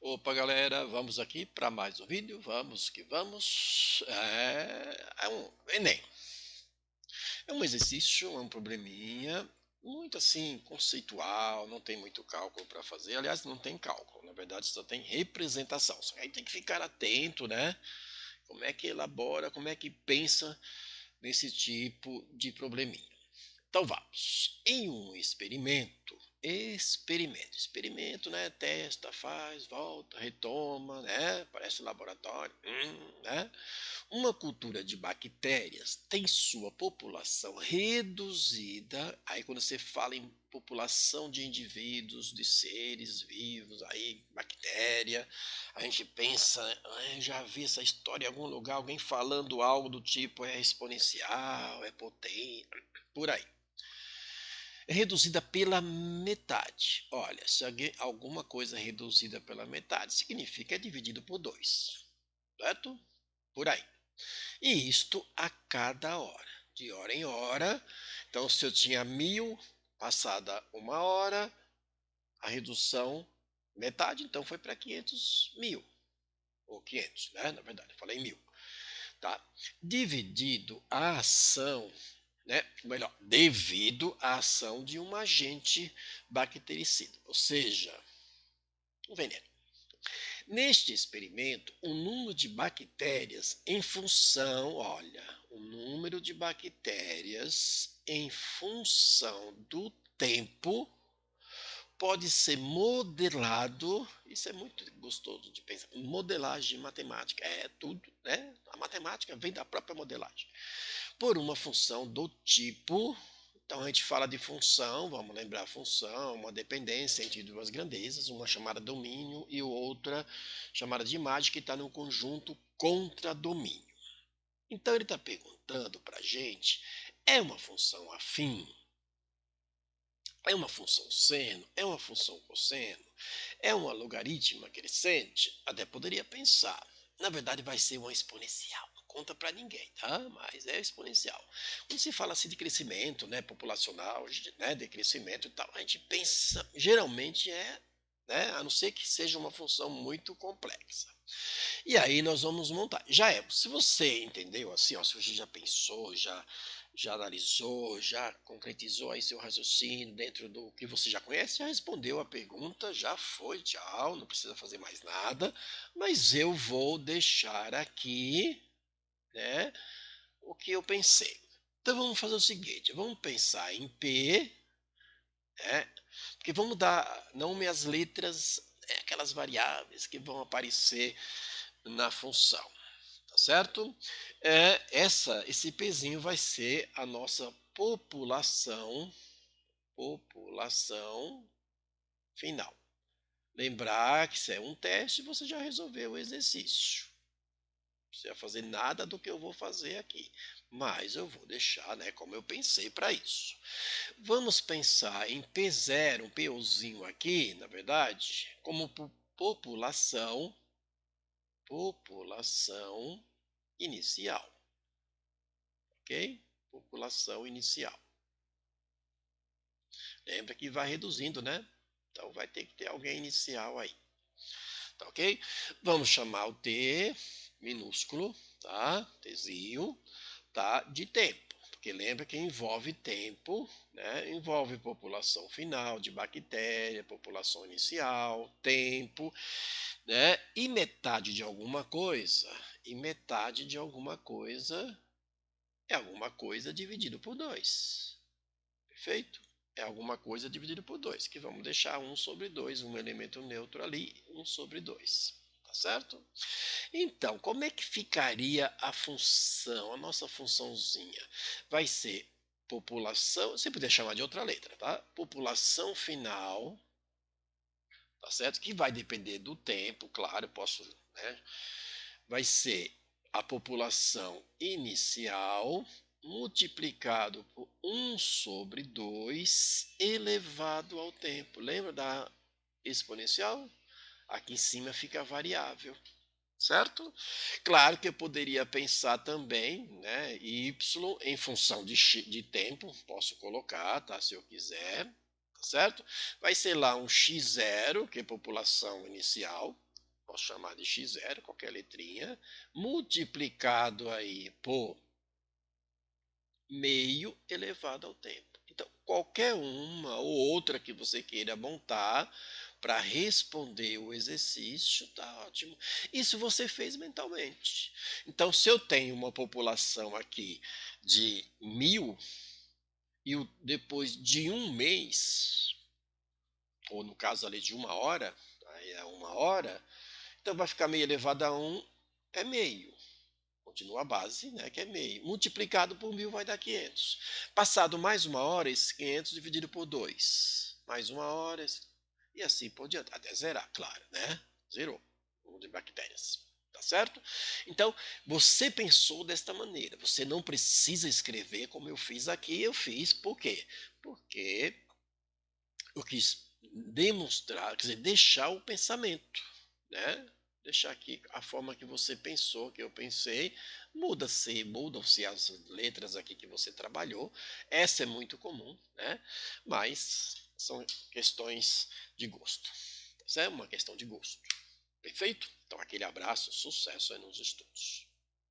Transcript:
Opa, galera, vamos aqui para mais um vídeo. Vamos que vamos. É um Enem. É um exercício, é um probleminha muito assim conceitual. Não tem muito cálculo para fazer. Aliás, não tem cálculo. Na verdade, só tem representação. Só que aí tem que ficar atento, né? Como é que elabora, como é que pensa nesse tipo de probleminha. Então vamos. Em um experimento, né? Testa, faz, volta, retoma, né? Parece um laboratório, né? Uma cultura de bactérias tem sua população reduzida. Aí quando você fala em população de indivíduos, de seres vivos, aí bactéria, a gente pensa, já vi essa história em algum lugar, alguém falando algo do tipo é exponencial, é potente, por aí. É reduzida pela metade. Olha, se alguma coisa é reduzida pela metade, significa que é dividido por 2, certo? Por aí. E isto a cada hora, de hora em hora. Então, se eu tinha 1000, passada uma hora, a redução, metade, então foi para 500.000. Ou 500, né? Na verdade, eu falei 1000. Tá? Dividido a ação, né? Melhor, devido à ação de um agente bactericida, ou seja, um veneno. Neste experimento, o número de bactérias em função, olha, o número de bactérias em função do tempo pode ser modelado. Isso é muito gostoso de pensar. Modelagem matemática é tudo, né? A matemática vem da própria modelagem. Por uma função do tipo. Então a gente fala de função, vamos lembrar a função, uma dependência entre duas grandezas, uma chamada domínio e outra chamada de imagem, que está no conjunto contra-domínio. Então ele está perguntando para a gente, é uma função afim? É uma função seno? É uma função cosseno? É uma logaritma crescente? Até poderia pensar. Na verdade, vai ser uma exponencial. Não conta para ninguém, tá? Mas é exponencial. Quando se fala assim de crescimento, né, populacional, né, de crescimento e tal, a gente pensa, geralmente né, a não ser que seja uma função muito complexa. E aí nós vamos montar. Já é, se você entendeu assim, ó, se você já pensou, já analisou, já concretizou aí seu raciocínio dentro do que você já conhece, já respondeu a pergunta, já foi, tchau, não precisa fazer mais nada, mas eu vou deixar aqui, né, o que eu pensei. Então vamos fazer o seguinte, vamos pensar em P, né, porque vamos dar nome às letras, aquelas variáveis que vão aparecer na função. Tá certo? Esse pezinho vai ser a nossa população final. Lembrar que se é um teste, você já resolveu o exercício. Não precisa fazer nada do que eu vou fazer aqui, mas eu vou deixar, né, como eu pensei para isso. Vamos pensar em P0, um Pzinho aqui, na verdade, como população inicial. Ok? População inicial. Lembra que vai reduzindo, né? Então vai ter que ter alguém inicial aí. Tá ok? Vamos chamar o T minúsculo, tá? Tzinho, tá? De tempo. Porque lembra que envolve tempo, né? Envolve população final de bactéria, população inicial, tempo, né? E metade de alguma coisa. E metade de alguma coisa é alguma coisa dividido por 2. Perfeito? É alguma coisa dividido por 2, que vamos deixar 1/2, um elemento neutro ali, 1/2. Tá certo? Então, como é que ficaria a função, a nossa funçãozinha? Vai ser população, você podia chamar de outra letra, tá? População final, tá certo? Que vai depender do tempo, claro, eu posso, né? Vai ser a população inicial multiplicado por 1/2 elevado ao tempo. Lembra da exponencial? Aqui em cima fica a variável, certo? Claro que eu poderia pensar também, né, y em função de tempo, posso colocar, tá, se eu quiser, tá certo? Vai ser lá um x0, que é população inicial, posso chamar de x0, qualquer letrinha, multiplicado aí por meio elevado ao tempo. Então, qualquer uma ou outra que você queira montar para responder o exercício, tá ótimo. Isso você fez mentalmente. Então, se eu tenho uma população aqui de 1000 e depois de um mês, ou no caso ali de uma hora, aí é uma hora, então vai ficar meio elevado a 1 é meio. Continua a base, né, que é meio. Multiplicado por 1000 vai dar 500. Passado mais uma hora, esse 500 dividido por 2. Mais uma hora, e assim por diante. Até zerar, claro, né? Zerou. O número de bactérias. Tá certo? Então, você pensou desta maneira. Você não precisa escrever como eu fiz aqui. Eu fiz por quê? Porque eu quis demonstrar, quer dizer, deixar o pensamento, né? Deixar aqui a forma que você pensou, que eu pensei, mudam-se as letras aqui que você trabalhou. Essa é muito comum, né? Mas são questões de gosto. Isso é uma questão de gosto. Perfeito? Então aquele abraço, sucesso aí nos estudos.